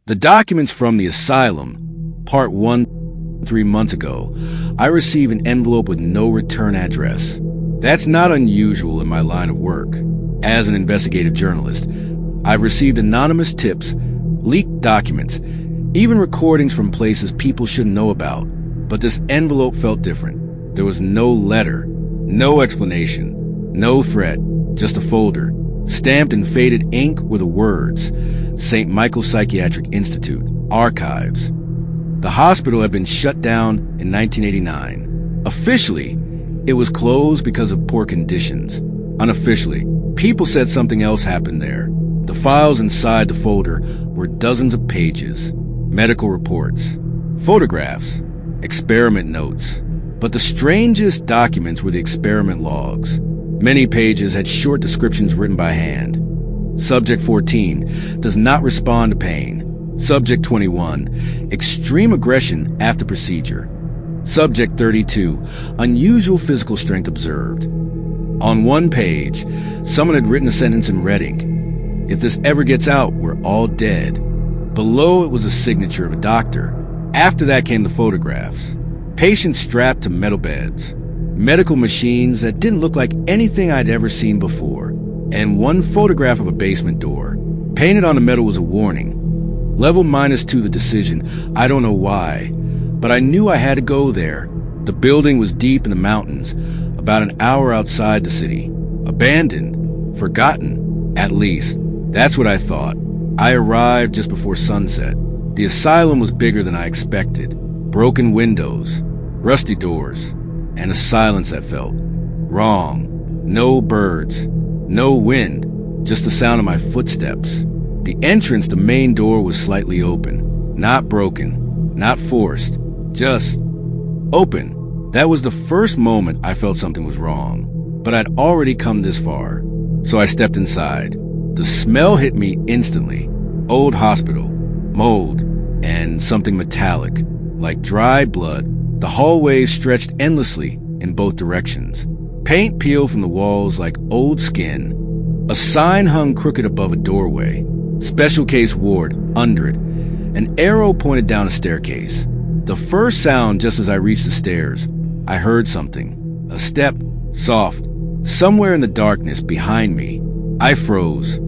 The documents from the Asylum, Part 1, 3 months ago, I received an envelope with no return address. That's not unusual in my line of work. As an investigative journalist, I've received anonymous tips, leaked documents, even recordings from places people shouldn't know about. But this envelope felt different. There was no letter, no explanation, no threat, just a folder. Stamped in faded ink were the words, St. Michael Psychiatric Institute, Archives. The hospital had been shut down in 1989. Officially, it was closed because of poor conditions. Unofficially, people said something else happened there. The files inside the folder were dozens of pages, medical reports, photographs, experiment notes. But the strangest documents were the experiment logs. Many pages had short descriptions written by hand. Subject 14 does not respond to pain. Subject 21, extreme aggression after procedure. Subject 32, unusual physical strength observed. On one page, someone had written a sentence in red ink. If this ever gets out, we're all dead. Below it was a signature of a doctor. After that came the photographs. Patients strapped to metal beds. Medical machines that didn't look like anything I'd ever seen before. And one photograph of a basement door. Painted on the metal was a warning. Level -2 the decision. I don't know why, but I knew I had to go there. The building was deep in the mountains, about an hour outside the city. Abandoned, forgotten, at least. That's what I thought. I arrived just before sunset. The asylum was bigger than I expected. Broken windows, rusty doors, and a silence that felt wrong. No birds, no wind, just the sound of my footsteps. The entrance, the main door, was slightly open. Not broken, not forced, just open. That was the first moment I felt something was wrong. But I'd already come this far. So I stepped inside. The smell hit me instantly. Old hospital, mold, and something metallic, like dry blood. The hallways stretched endlessly in both directions. Paint peeled from the walls like old skin. A sign hung crooked above a doorway. Special case ward under it. An arrow pointed down a staircase. The first sound just as I reached the stairs, I heard something. A step, soft, somewhere in the darkness behind me. I froze.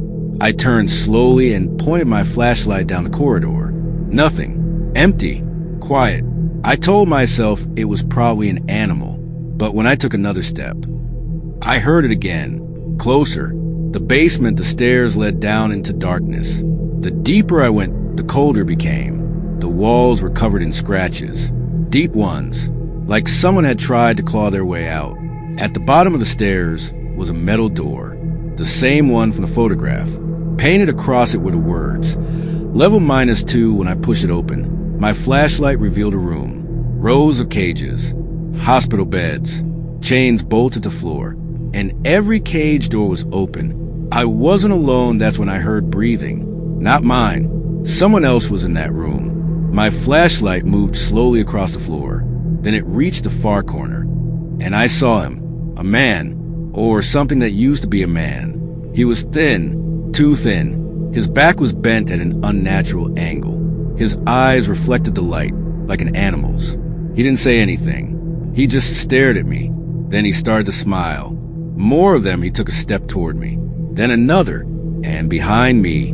I turned slowly and pointed my flashlight down the corridor. Nothing. Empty. Quiet. I told myself it was probably an animal, but when I took another step, I heard it again. Closer. The basement, the stairs led down into darkness. The deeper I went, the colder it became. The walls were covered in scratches. Deep ones, like someone had tried to claw their way out. At the bottom of the stairs was a metal door, the same one from the photograph. Painted across it were the words, Level -2 when I pushed it open. My flashlight revealed a room. Rows of cages, hospital beds, chains bolted to the floor, and every cage door was open. I wasn't alone. That's when I heard breathing. Not mine. Someone else was in that room. My flashlight moved slowly across the floor. Then it reached the far corner, and I saw him. A man, or something that used to be a man. He was thin, too thin. His back was bent at an unnatural angle. His eyes reflected the light, like an animal's. He didn't say anything. He just stared at me. Then he started to smile. More of them. He took a step toward me. Then another. And behind me,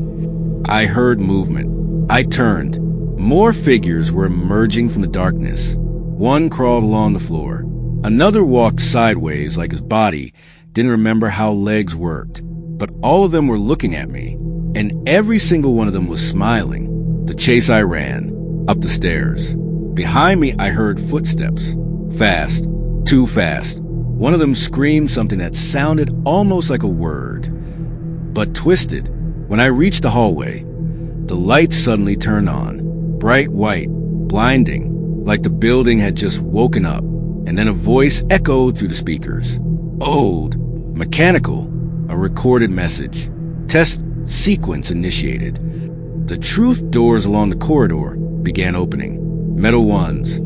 I heard movement. I turned. More figures were emerging from the darkness. One crawled along the floor. Another walked sideways like his body didn't remember how legs worked. But all of them were looking at me. And every single one of them was smiling. The chase I ran. Up the stairs. Behind me, I heard footsteps. Fast. Too fast. One of them screamed something that sounded almost like a word, but twisted. When I reached the hallway, the lights suddenly turned on. Bright white. Blinding. Like the building had just woken up. And then a voice echoed through the speakers. Old. Mechanical. A recorded message. Test sequence initiated. The truth doors along the corridor began opening. Metal ones,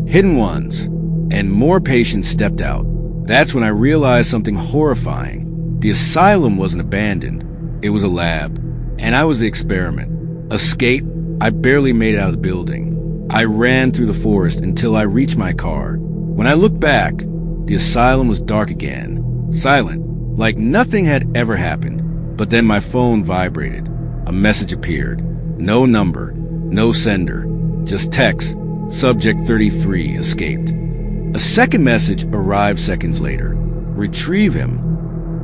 hidden ones, and more patients stepped out. That's when I realized something horrifying. The asylum wasn't abandoned. It was a lab, and I was the experiment. Escape, I barely made it out of the building. I ran through the forest until I reached my car. When I looked back, the asylum was dark again, silent, like nothing had ever happened. But then my phone vibrated. A message appeared. No number, no sender, just text, subject 33, escaped. A second message arrived seconds later. Retrieve him.